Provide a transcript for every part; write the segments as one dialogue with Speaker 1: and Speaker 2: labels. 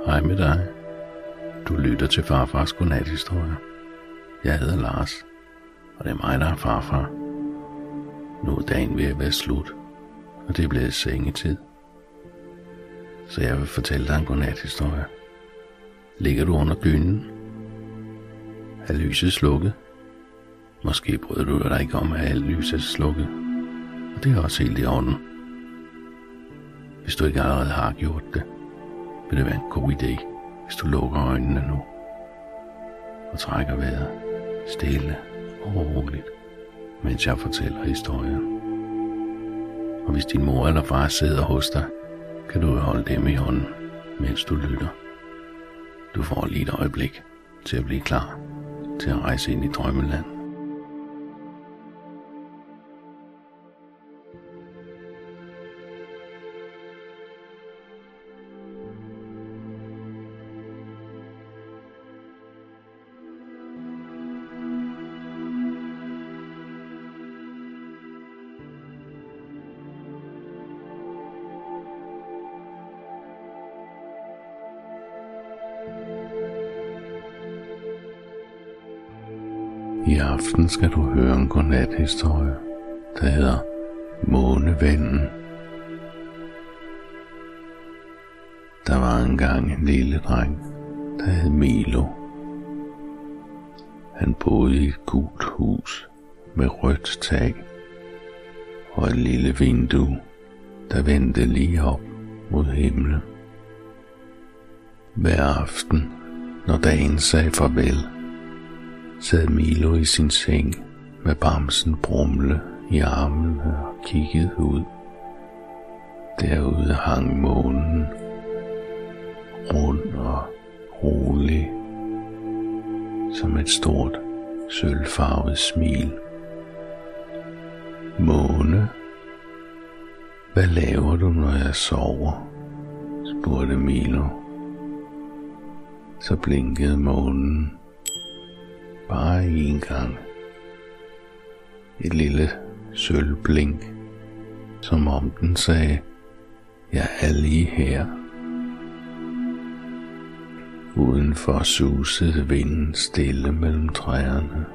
Speaker 1: Hej med dig. Du lytter til Farfars Godnathistorie. Jeg hedder Lars, og det er mig, der er farfar. Nu er dagen ved at være slut, og det er blevet sengetid. Så jeg vil fortælle dig en godnathistorie. Ligger du under dynen? Er lyset slukket? Måske bryder du dig ikke om, at alt lyset er slukket. Og det er også helt i orden. Hvis du ikke allerede har gjort det, vil det være en god idé, hvis du lukker øjnene nu og trækker vejret stille og roligt, mens jeg fortæller historien. Og hvis din mor eller far sidder hos dig, kan du holde dem i hånden, mens du lytter. Du får lige et øjeblik til at blive klar til at rejse ind i drømmeland. I aften skal du høre en godnathistorie, der hedder Månevennen. Der var engang en lille dreng, der hed Milo. Han boede i et gult hus med rødt tag og et lille vindue, der vendte lige op mod himlen. Hver aften, når dagen sagde farvel, sad Milo i sin seng med bamsen Brumle i armene og kiggede ud. Derude hang månen, rund og rolig, som et stort sølvfarvet smil. Måne, hvad laver du, når jeg sover? Spurgte Milo. Så blinkede månen bare én gang. Et lille sølvblink, som om den sagde, jeg er lige her. Udenfor susede vinden stille mellem træerne.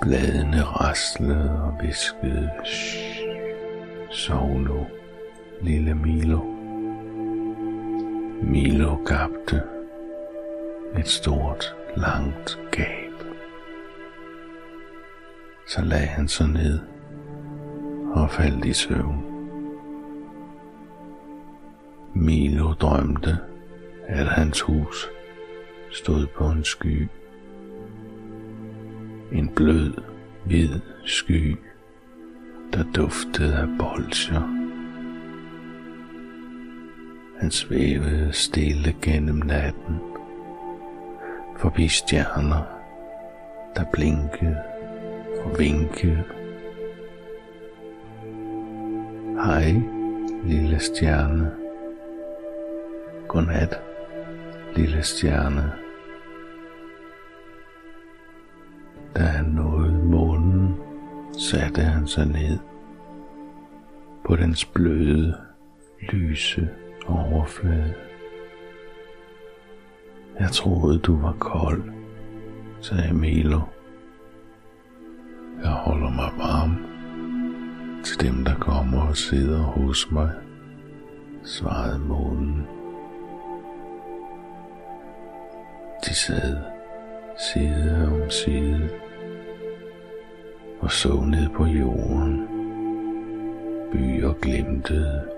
Speaker 1: Bladene raslede og hviskede, sov nu, lille Milo. Milo gabte et stort, langt gab. Så lagde han sig ned og faldt i søvn. Milo drømte, at hans hus stod på en sky. En blød, hvid sky, der duftede af bolsjer. Han svævede stille gennem natten, forbi stjerner, der blinkede og vinkede. Hej, lille stjerne. Godnat, lille stjerne. Da han nåede månen, satte han sig ned på dens bløde, lyse overflade. Jeg troede, du var kold, sagde Milo. Jeg holder mig varm til dem, der kommer og sidder hos mig, svarede månen. De sad side om side og så ned på jorden. Byer glimtede,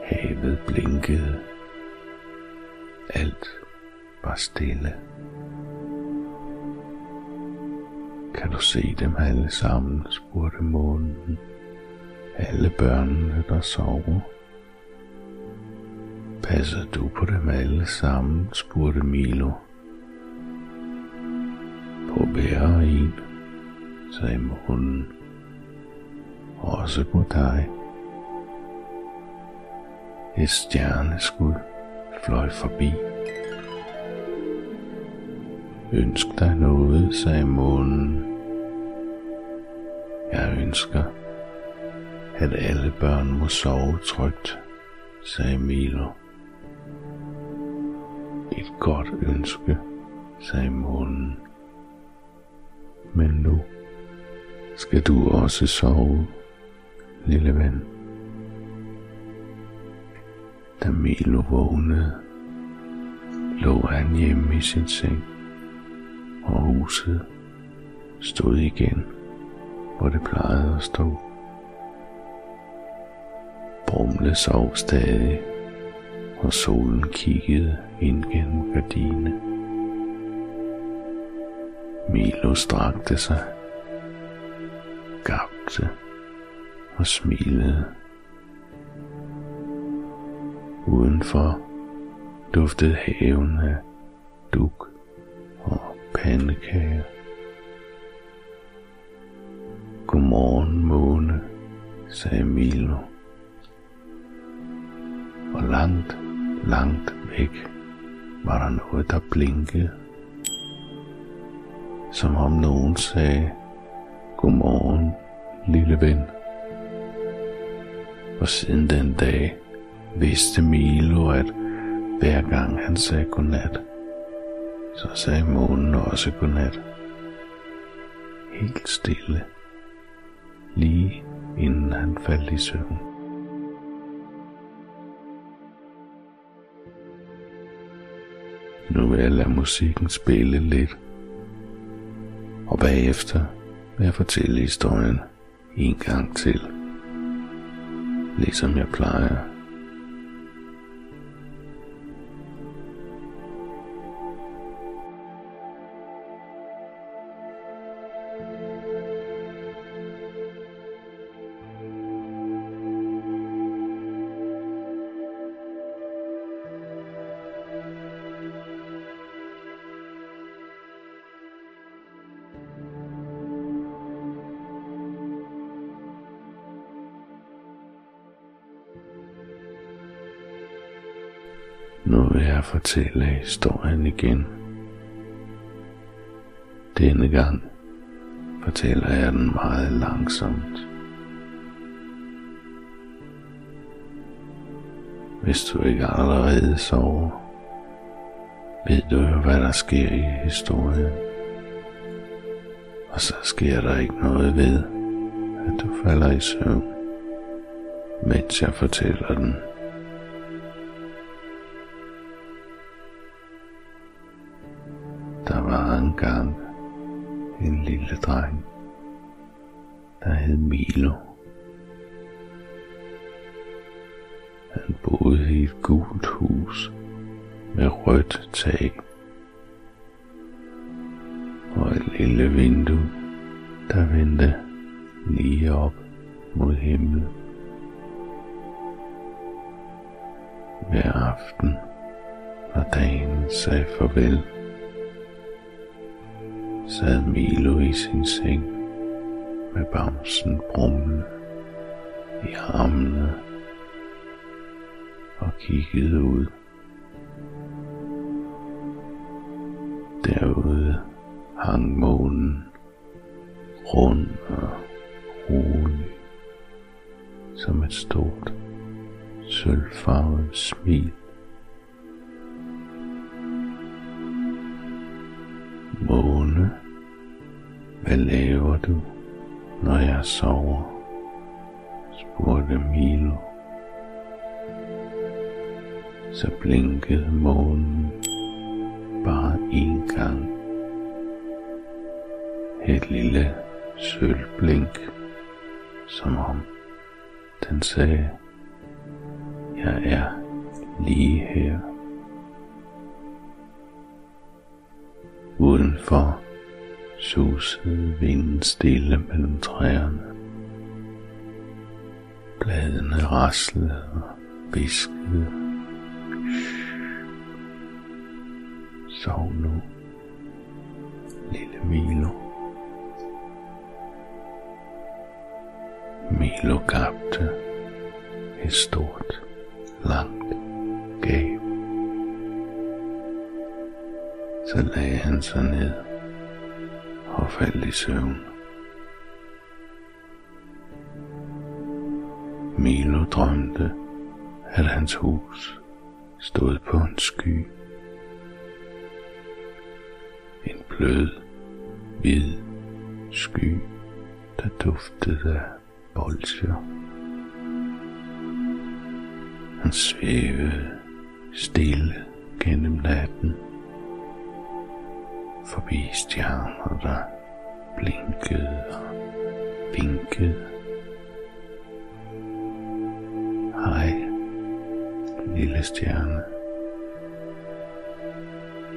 Speaker 1: havet blinkede, alt var stille. Kan du se dem alle sammen, spurgte månen. Alle børnene, der sover. Passer du på dem alle sammen, spurgte Milo. På hver og en, sagde månen. Også på dig. Et stjerneskud fløj forbi. Ønsk dig noget, sagde månen. Jeg ønsker, at alle børn må sove trygt, sagde Milo. Et godt ønske, sagde månen. Men nu skal du også sove, lille ven. Da Milo vågnede, lå han hjemme i sin seng, og huset stod igen, hvor det plejede at stå. Brumle sov stadig, og solen kiggede ind gennem gardinet. Milo strakte sig, gabte og smilede. Udenfor duftede haven af dug og pandekager. Godmorgen, måne, sagde Milo. Og langt, langt væk var der noget, der blinkede. Som om nogen sagde, godmorgen, lille ven. Og siden den dag vidste Milo, at hver gang han sagde godnat, så sagde månen også godnat. Helt stille, lige inden han faldt i søvn. Nu vil jeg lade musikken spille lidt, og bagefter vil jeg fortælle historien en gang til, ligesom jeg plejer. Nu vil jeg fortælle historien igen. Denne gang fortæller jeg den meget langsomt. Hvis du ikke allerede sover, ved du jo, hvad der sker i historien. Og så sker der ikke noget ved, at du falder i søvn, mens jeg fortæller den. Der var engang en lille dreng, der hed Milo. Han boede i et gult hus med rødt tag og et lille vindue, der vendte lige op mod himlen. Hver aften, når dagen sagde farvel, sad Milo i sin seng med bamsen brumlende i armene og kiggede ud. Derude hang månen rund og rolig som et stort sølvfarvet smil. Måne, hvad laver du, når jeg sover? Spurgte Milo. Så blinkede månen bare en gang. Et lille sølvblink, som om den sagde, jeg er lige her. Udenfor susede vinden stille mellem træerne. Bladene raslede og hviskede. Sov nu, lille Milo. Milo gabte et stort, langt gab. Så lagde han sig ned og faldt i søvn. Milo drømte, at hans hus stod på en sky. En blød, hvid sky, der duftede af bolsjer. Han svævede stille gennem natten, forbi stjerner, der blinkede og vinkede. Hej, lille stjerne.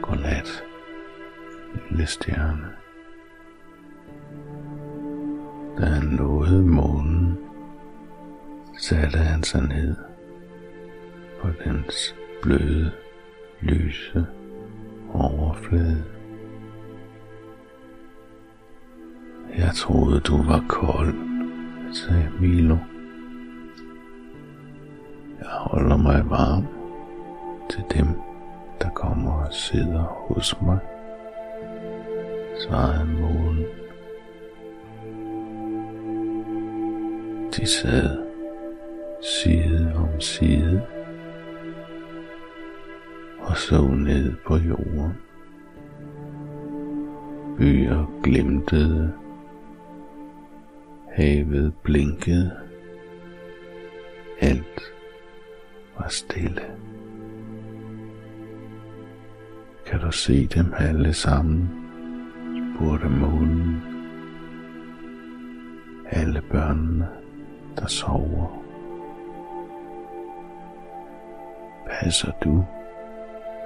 Speaker 1: Godnat, lille stjerne. Da han nåede månen, satte han sig ned på dens bløde, lyse overflade. Jeg troede, du var kold, sagde Milo. Jeg holder mig varm til dem, der kommer og sidder hos mig, svarede månen. De sad side om side og så ned på jorden. Byer glimtede, havet blinkede, alt var stille. Kan du se dem alle sammen? Spurgte månen. Alle børnene, der sover. Passer du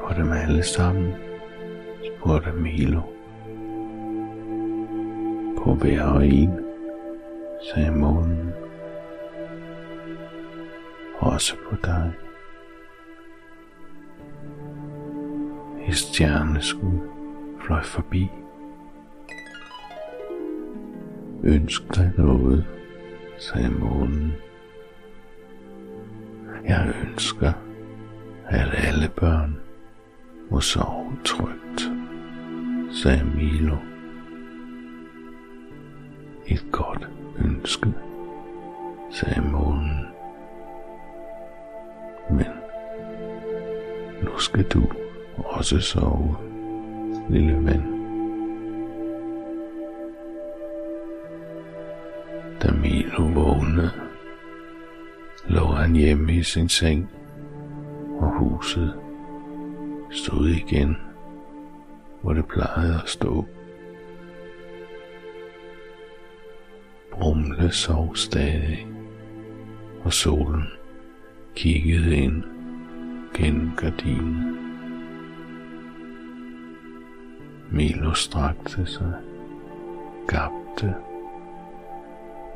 Speaker 1: på dem alle sammen? Spurgte Milo. På hver og en, sagde månen. Også på dig. Et stjerneskud fløj forbi. Ønsk dig noget, sagde månen. Jeg ønsker, at alle børn må sove trygt, sagde Milo. Et godt ønske, sagde månen. Men nu skal du også sove, lille ven. Da Milo vågnede, lå han hjemme i sin seng, og huset stod igen, hvor det plejede at stå. Brumle sov stadig, og solen kiggede ind gennem gardinet. Milo strakte sig, gabte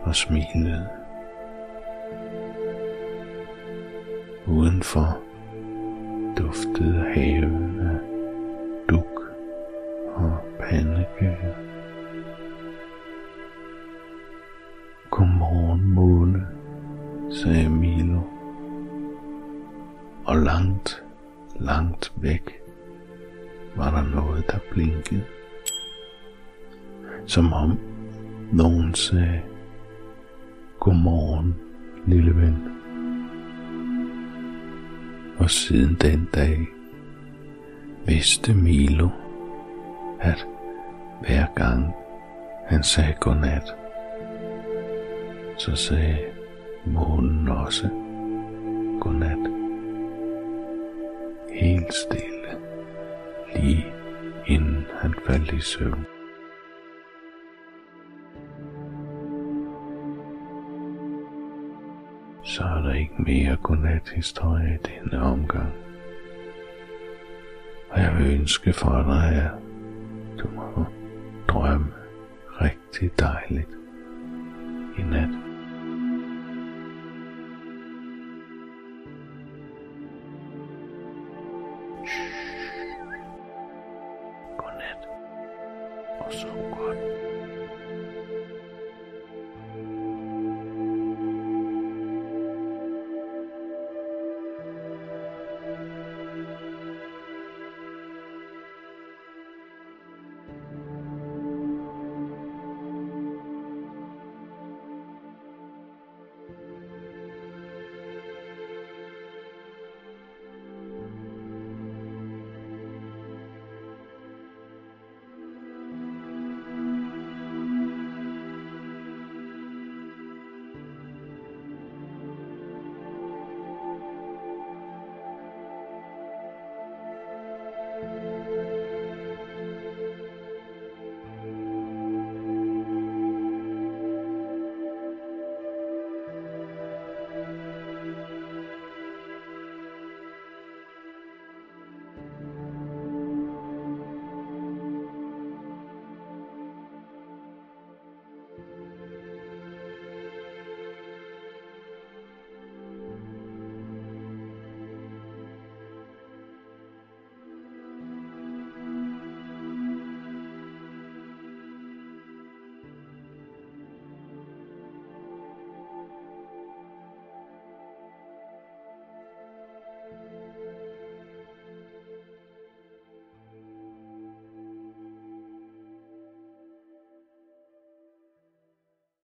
Speaker 1: og smilede. Udenfor duftede haven af dug og pandekager. Godmorgen, måne, sagde Milo. Og langt, langt væk var der noget, der blinkede. Som om nogen sagde, godmorgen, lille ven. Og siden den dag vidste Milo, at hver gang han sagde godnat, så sagde månen også godnat. Helt stille, lige inden han faldt i søvn. Så er der ikke mere godnathistorie i denne omgang. Og jeg vil ønske for dig, at du må drømme rigtig dejligt i nat. Godnat og sov godt.